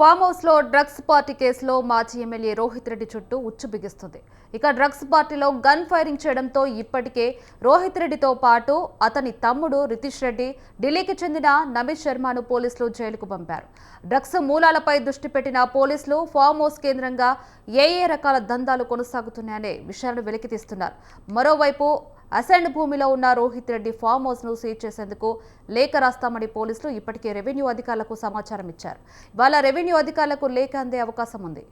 Farm house లో drugs party కేసులో మాజీ ఎమ్మెల్యే రోహిత్ రెడ్డి చుట్టూ ఉచ్చు బిగిస్తుంది. ఇక డ్రగ్స్ పార్టీలో గన్ ఫైరింగ్ చేయడంతో ఇప్పటికే రోహిత్ రెడ్డితో పాటు అతని తమ్ముడు రితీష్ రెడ్డి, ఢిల్లీకి చెందిన నమిత్ శర్మను పోలీసులు జైలుకు పంపారు. డ్రగ్స్ మూలాలపై దృష్టి పెట్టిన పోలీసులు ఫామ్ హౌస్ కేంద్రంగా ఏ రకాల దందాలు కొనసాగుతున్నాయనే విషయాలను వెలికితీస్తున్నారు. మరోవైపు అసైన్డ్ భూమిలో ఉన్న రోహిత్ రెడ్డి ఫామ్ హౌస్ ను సీజ్ చేసేందుకు లేఖ రాస్తామని పోలీసులు ఇప్పటికే రెవెన్యూ అధికారులకు సమాచారం ఇచ్చారు. ఇవాళ రెవెన్యూ అధికారులకు లేఖ అందే అవకాశం ఉంది.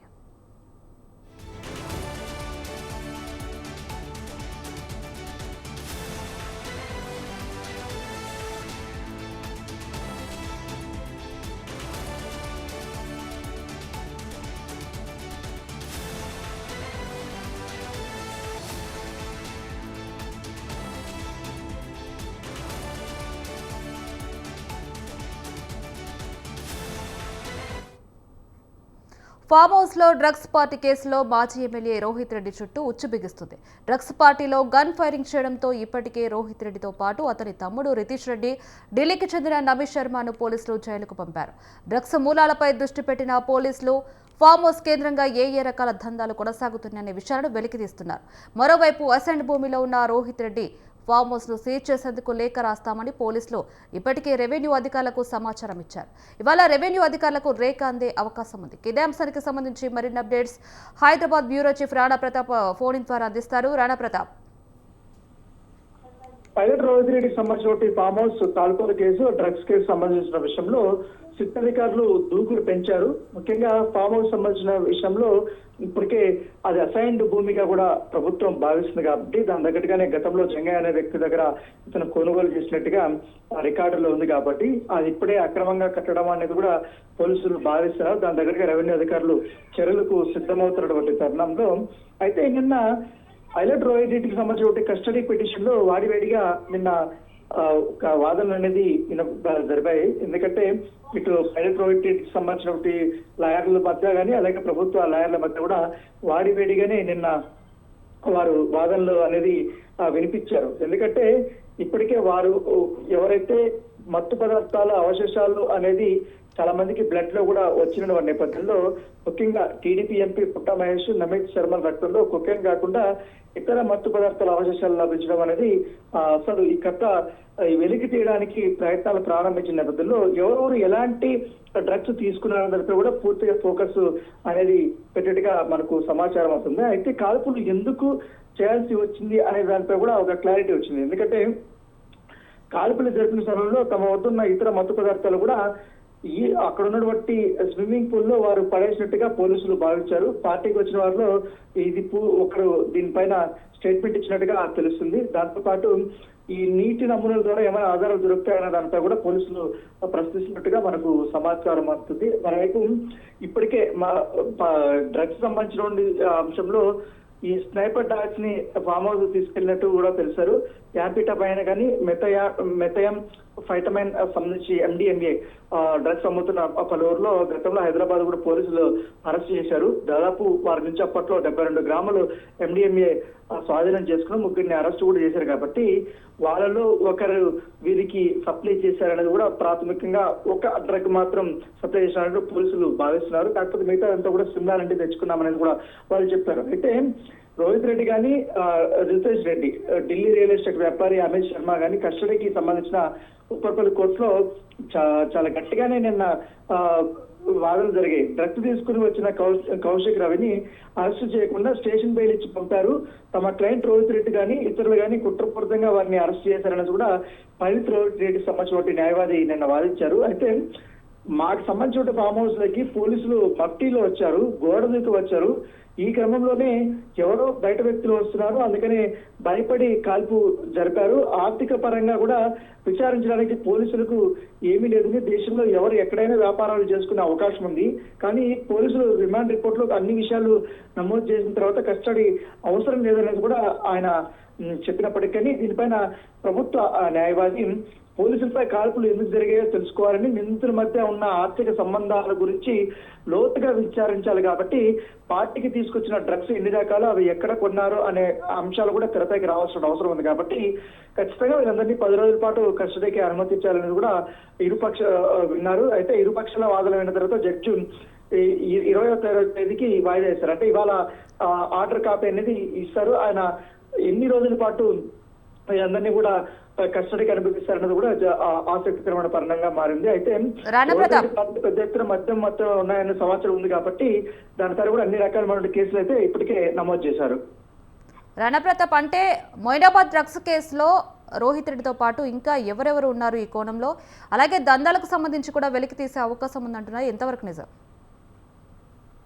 ఫామ్ హౌస్ లో డ్రగ్స్ పార్టీ కేసులో మాజీ ఎమ్మెల్యే రోహిత్ రెడ్డి చుట్టూ ఉచ్చు బిగిస్తుంది. డ్రగ్స్ పార్టీలో గన్ ఫైరింగ్ చేయడంతో ఇప్పటికే రోహిత్ రెడ్డితో పాటు అతని తమ్ముడు రితీష్ రెడ్డి, ఢిల్లీకి చెందిన నమిత్ శర్మను పోలీసులు జైలుకు పంపారు. డ్రగ్స్ మూలాలపై దృష్టి పెట్టిన పోలీసులు ఫామ్ హౌస్ కేంద్రంగా ఏ రకాల దందాలు కొనసాగుతున్నాయనే విషయాలను వెలికితీస్తున్నారు. మరోవైపు అసైన్డ్ భూమిలో ఉన్న రోహిత్ రెడ్డి ఫామ్ హౌస్ ను సీజ్ చేసేందుకు లేఖ రాస్తామని పోలీసులు ఇప్పటికే రెవెన్యూ అధికారులకు సమాచారం ఇచ్చారు. ఇవాళ రెవెన్యూ అధికారులకు రేఖ అందే అవకాశం ఉంది. ఇదే అంశానికి సంబంధించి మరిన్ని updates Hyderabad bureau chief Rana Pratap phone in ద్వారా అందిస్తారు. రాణా ప్రతాప్. పైలట్ రోహిత్ రెడ్డికి సంబంధించిన ఫామ్ హౌస్ తాల్కోల కేసు, డ్రగ్స్ కేసు సంబంధించిన విషయంలో సిట్ అధికారులు దూకుడు పెంచారు. ముఖ్యంగా ఫామ్ హౌస్ సంబంధించిన విషయంలో ఇప్పటికే అది అసైన్డ్ భూమిగా కూడా ప్రభుత్వం భావిస్తుంది కాబట్టి దాని దగ్గరగానే గతంలో జంగయ్య అనే వ్యక్తి దగ్గర ఇతను కొనుగోలు చేసినట్టుగా రికార్డులో ఉంది కాబట్టి అది ఇప్పుడే అక్రమంగా కట్టడం అనేది కూడా పోలీసులు భావిస్తున్నారు. దాని దగ్గరగా రెవెన్యూ అధికారులు చర్యలకు సిద్ధమవుతున్నటువంటి తరుణంలో అయితే నిన్న పైలట్ రోహిత్ రెడ్డికి సంబంధించిన కస్టడీ పిటిషన్ లో వాడివేడిగా నిన్న ఒక వాదనలు అనేది జరిపాయి. ఎందుకంటే ఇటు పైలట్ రోహిత్ రెడ్డికి సంబంధించిన లాయర్ల మధ్య కానీ అలాగే ప్రభుత్వ లాయర్ల మధ్య కూడా వాడివేడిగానే నిన్న వారు వాదనలు అనేది వినిపించారు. ఎందుకంటే ఇప్పటికే వారు ఎవరైతే మత్తు పదార్థాల అవశేషాలు అనేది చాలా మందికి బ్లడ్ లో కూడా వచ్చిన నేపథ్యంలో ముఖ్యంగా టీడీపీ ఎంపీ పుట్ట మహేష్, నమిత్ శర్మ రక్తంలో కొకేన్ కాకుండా ఇతర మత్తు పదార్థాల అవశేషాలు లభించడం అనేది అసలు ఈ కథ వెలికి తీయడానికి ప్రయత్నాలు ప్రారంభించిన నేపథ్యంలో ఎవరెవరు ఎలాంటి డ్రగ్స్ తీసుకున్నారన్న దానిపై కూడా పూర్తిగా ఫోకస్ అనేది పెట్టేట్టుగా మనకు సమాచారం అవుతుంది. అయితే కాల్పులు ఎందుకు చేయాల్సి వచ్చింది అనే దానిపై కూడా ఒక క్లారిటీ వచ్చింది. ఎందుకంటే కాల్పులు జరిపిన సమయంలో తమ వద్దున్న ఇతర మత్తు పదార్థాలు కూడా అక్కడ ఉన్నటువంటి స్విమ్మింగ్ పూల్ లో వారు పడేసినట్టుగా పోలీసులు భావించారు. పార్టీకి వచ్చిన వారిలో ఇది ఒకరు దీనిపైన స్టేట్మెంట్ ఇచ్చినట్టుగా తెలుస్తుంది. దాంతో పాటు ఈ నీటి నమూనాల ద్వారా ఏమైనా ఆధారాలు దొరుకుతాయన్న దానిపై కూడా పోలీసులు ప్రశ్నిస్తున్నట్టుగా మనకు సమాచారం అందుతుంది. మరోవైపు ఇప్పటికే డ్రగ్స్ సంబంధించిన అంశంలో ఈ స్నైపర్ డాగ్స్ ని ఫామ్ హౌస్ తీసుకెళ్లినట్టు కూడా తెలిసారు. యాపిటా పైన కానీ మెథయం ఫైటమైన్ సంబంధించి MDMA డ్రగ్స్ అమ్ముతున్న పలువురులో గతంలో హైదరాబాద్ కూడా పోలీసులు అరెస్ట్ చేశారు. దాదాపు వారి నుంచి అప్పట్లో 72 గ్రాములు MDMA స్వాధీనం చేసుకుని ముగ్గురిని అరెస్ట్ కూడా చేశారు. కాబట్టి వాళ్ళలో ఒకరు వీరికి సప్లై చేశారనేది కూడా ప్రాథమికంగా ఒక డ్రగ్ మాత్రం సప్లై చేశారని పోలీసులు భావిస్తున్నారు. కాకపోతే మిగతా అంతా కూడా సిమ్లా నుండి తెచ్చుకున్నామనేది కూడా వాళ్ళు చెప్పారు. అయితే రోహిత్ రెడ్డి కానీ రితేష్ రెడ్డి, ఢిల్లీ రియల్ ఎస్టేట్ వ్యాపారి అమిత్ శర్మ కానీ కస్టడీకి సంబంధించిన ఉప్పర్పల్లి కోర్టులో చాలా గట్టిగానే నిన్న వాదనలు జరిగాయి. డ్రగ్స్ తీసుకుని వచ్చిన కౌశిక్ రవిని అరెస్ట్ చేయకుండా స్టేషన్ బెయిల్ ఇచ్చి పంపారు. తమ క్లయింట్ రోహిత్ రెడ్డి కానీ ఇతరులు కానీ కుట్రపూరితంగా వారిని అరెస్ట్ చేశారనేది కూడా పైలట్ రోహిత్ రెడ్డికి సంబంధించిన న్యాయవాది నిన్న వాదించారు. అయితే మాకు సంబంధించిన ఫామ్ హౌస్ లకి పోలీసులు మఫ్టీలో వచ్చారు, గోడ దూకి వచ్చారు. ఈ క్రమంలోనే ఎవరో బయట వ్యక్తులు వస్తున్నారు, అందుకని భయపడి కాల్పు జరిపారు. ఆర్థిక పరంగా కూడా విచారించడానికి పోలీసులకు ఏమీ లేదు. దేశంలో ఎవరు ఎక్కడైనా వ్యాపారాలు చేసుకునే అవకాశం ఉంది. కానీ పోలీసులు రిమాండ్ రిపోర్ట్ లో అన్ని విషయాలు నమోదు చేసిన తర్వాత కస్టడీ అవసరం లేదనేది కూడా ఆయన చెప్పినప్పటికీ దీనిపైన ప్రభుత్వ న్యాయవాది పోలీసులపై కాల్పులు ఎందుకు జరిగాయో తెలుసుకోవాలని, నిందితుల మధ్య ఉన్న ఆర్థిక సంబంధాల గురించి లోతుగా విచారించాలి. కాబట్టి పార్టీకి తీసుకొచ్చిన డ్రగ్స్ ఎన్ని రకాలు, అవి ఎక్కడ కొన్నారు అనే అంశాలు కూడా తెరపైకి రావాల్సిన అవసరం ఉంది. కాబట్టి ఖచ్చితంగా వీళ్ళందరినీ 10 రోజుల పాటు కస్టడీకి అనుమతించాలని కూడా ఇరుపక్ష విన్నారు. అయితే ఇరుపక్షాల వాదన విన్న తర్వాత జడ్జి 20వ తేదీకి వాయిదా వేశారు. అంటే ఇవాళ ఆర్డర్ కాపీ అనేది ఇస్తారు. ఆయన ఎన్ని రోజుల పాటు అందరినీ కూడా కస్టడీకి అనుమతిస్తారన్నది కూడా ఆసక్తికరమైన పరిణామంగా మారింది. అయితే పెద్ద ఎత్తున మద్యం మొత్తం ఉన్నాయన్న సమాచారం ఉంది కాబట్టి దానిపై కూడా అన్ని రకాలైన కేసులు అయితే ఇప్పటికే నమోదు చేశారు. రాణప్రతాప్, అంటే మొయినాబాద్ డ్రగ్స్ కేసులో రోహిత్ రెడ్డితో పాటు ఇంకా ఎవరెవరు ఉన్నారు ఈ కోణంలో, అలాగే దందాలకు సంబంధించి కూడా వెలికి తీసే అవకాశం ఉందంటున్నారు, ఎంతవరకు నిజం?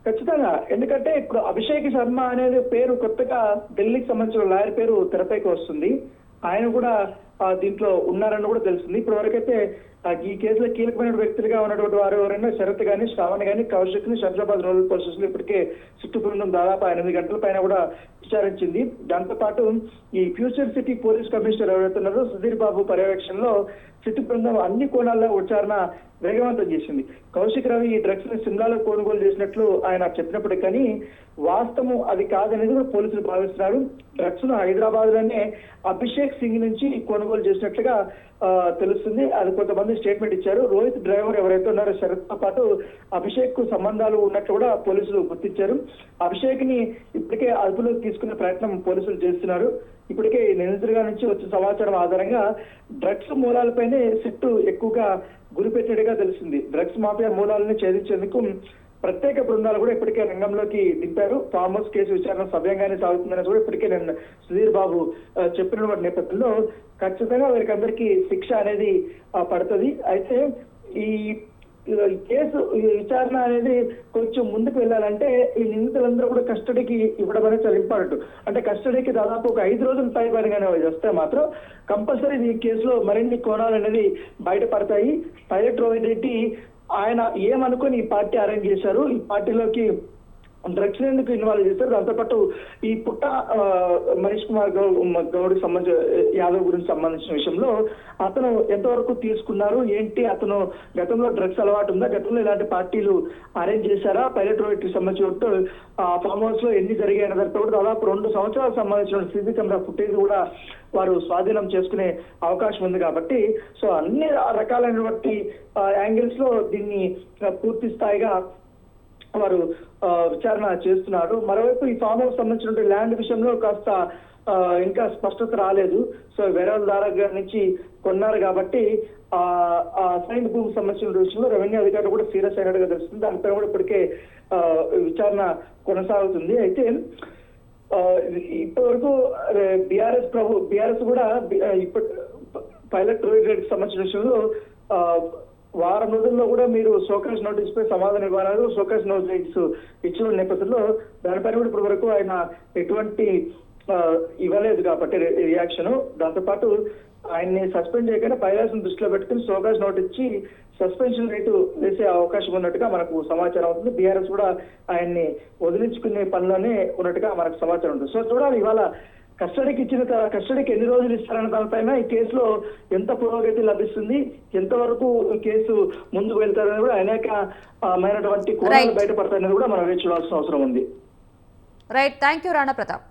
ఖచ్చితంగా, ఎందుకంటే ఇప్పుడు అభిషేక్ శర్మ అనేది పేరు కొత్తగా ఢిల్లీకి సంబంధించిన లాయర్ పేరు తెరపైకి వస్తుంది. ఆయన కూడా దీంట్లో ఉన్నారని కూడా తెలుస్తుంది. ఇప్పటి వరకైతే ఈ కేసులో కీలకమైన వ్యక్తులుగా ఉన్నటువంటి వారు ఎవరైనా శరత్ గాని, శ్రావణ్ గాని, కౌశిక్ ని శంషాబాద్ రూరల్ పోలీస్ స్టేషన్ లో ఇప్పటికే సిట్టు బృందం దాదాపు 8 గంటల పైన కూడా విచారించింది. దాంతో పాటు ఈ ఫ్యూచర్ సిటీ పోలీస్ కమిషనర్ ఎవరైతున్నారో సుధీర్ బాబు పర్యవేక్షణలో సిట్టు బృందం అన్ని కోణాల్లో విచారణ వేగవంతం చేసింది. కౌశిక్ రవి ఈ డ్రగ్స్ ని సిమ్లాలో కొనుగోలు చేసినట్లు ఆయన చెప్పినప్పటికీ కానీ వాస్తవం అది కాదనేది కూడా పోలీసులు భావిస్తున్నారు. డ్రగ్స్ ను హైదరాబాద్ లోనే అభిషేక్ సింగ్ నుంచి కొనుగోలు చేసినట్లుగా తెలుస్తుంది. అది కొంతమంది స్టేట్మెంట్ ఇచ్చారు. రోహిత్ డ్రైవర్ ఎవరైతే ఉన్నారో శరత్ తో పాటు అభిషేక్ కు సంబంధాలు ఉన్నట్లు కూడా పోలీసులు గుర్తించారు. అభిషేక్ ని ఇప్పటికే అదుపులోకి తీసుకునే ప్రయత్నం పోలీసులు చేస్తున్నారు. ఇప్పటికే నిందితుడిగా నుంచి వచ్చిన సమాచారం ఆధారంగా డ్రగ్స్ మూలాలపైనే సిట్టు ఎక్కువగా గురిపెట్టినట్టుగా తెలిసింది. డ్రగ్స్ మాఫియా మూలాలను ఛేదించేందుకు ప్రత్యేక బృందాలు కూడా ఇప్పటికే రంగంలోకి దింపారు. ఫామ్ హౌస్ కేసు విచారణ సవ్యంగానే సాగుతుందని కూడా ఇప్పటికే నేను సుధీర్ బాబు చెప్పిన నేపథ్యంలో ఖచ్చితంగా వీరికి అందరికీ శిక్ష అనేది పడుతుంది. అయితే ఈ కేసు విచారణ అనేది కొంచెం ముందుకు వెళ్ళాలంటే ఈ నిందితులందరూ కూడా కస్టడీకి ఇవ్వడం అనేది చాలా ఇంపార్టెంట్. అంటే కస్టడీకి దాదాపు ఒక 5 రోజుల పైగానే వస్తే మాత్రం కంపల్సరీ ఈ కేసులో మరిన్ని కోణాలు అనేది బయటపడతాయి. పైలట్ రోహిత్ రెడ్డి ఆయన ఏమనుకుని ఈ పార్టీ అరేంజ్ చేశారు, ఈ పార్టీలోకి డ్రగ్స్ ఎందుకు ఇన్వాల్వ్ చేస్తారు, దాంతోపాటు ఈ పుట్ట మనీష్ కుమార్ గౌడ్ సంబంధించిన యాదవ్ గురించి సంబంధించిన విషయంలో అతను ఎంతవరకు తీసుకున్నారు ఏంటి, అతను గతంలో డ్రగ్స్ అలవాటు ఉందా, గతంలో ఇలాంటి పార్టీలు అరేంజ్ చేశారా, పైలట్ రోహిత్ కి సంబంధించిన ఫామ్ హౌస్ లో ఎన్ని జరిగాయన్న దానిపై కూడా దాదాపు 2 సంవత్సరాలకు సంబంధించిన సీసీ కెమెరా ఫుటేజ్ కూడా వారు స్వాధీనం చేసుకునే అవకాశం ఉంది. కాబట్టి సో అన్ని రకాలైనటువంటి యాంగిల్స్ లో దీన్ని పూర్తి స్థాయిగా వారు విచారణ చేస్తున్నారు. మరోవైపు ఈ ఫామ్ హౌస్ సంబంధించిన ల్యాండ్ విషయంలో కాస్త ఇంకా స్పష్టత రాలేదు. సో వేరే దగ్గర నుంచి కొన్నారు కాబట్టి ఆ సైన్ భూమికి సంబంధించిన విషయంలో రెవెన్యూ అధికారులు కూడా సీరియస్ అయినట్టుగా తెలుస్తుంది. దానిపైన కూడా ఇప్పటికే విచారణ కొనసాగుతుంది. అయితే ఇప్పటి వరకు బీఆర్ఎస్ కూడా పైలట్ రోహిత్ రెడ్డికి సంబంధించిన విషయంలో వారం రోజుల్లో కూడా మీరు షోకాస్ నోటీస్ పై సమాధానం ఇవ్వాలని షోకాస్ నోటీస్ ఇచ్చిన నేపథ్యంలో దానిపైన కూడా ఇప్పటి వరకు ఆయన ఎటువంటి ఇవ్వలేదు కాబట్టి రియాక్షన్. దాంతోపాటు ఆయన్ని సస్పెండ్ చేయకుండా పైలాస్ దృష్టిలో పెట్టుకుని షోకాస్ నోట్ ఇచ్చి సస్పెన్షన్ రేటు వేసే అవకాశం ఉన్నట్టుగా మనకు సమాచారం అవుతుంది. బీఆర్ఎస్ కూడా ఆయన్ని వదిలించుకునే పనిలోనే ఉన్నట్టుగా మనకు సమాచారం ఉంటుంది. సో చూడాలి ఇవాళ కస్టడీకి ఎన్ని రోజులు ఇస్తారన్న దానిపైన ఈ కేసులో ఎంత పురోగతి లభిస్తుంది, ఎంతవరకు కేసు ముందుకు వెళ్తారని కూడా అనేకమైనటువంటి కోణాలు బయటపడతాయని కూడా మనం వేచి చూడాల్సిన అవసరం ఉంది. Right, thank you Rana Pratap.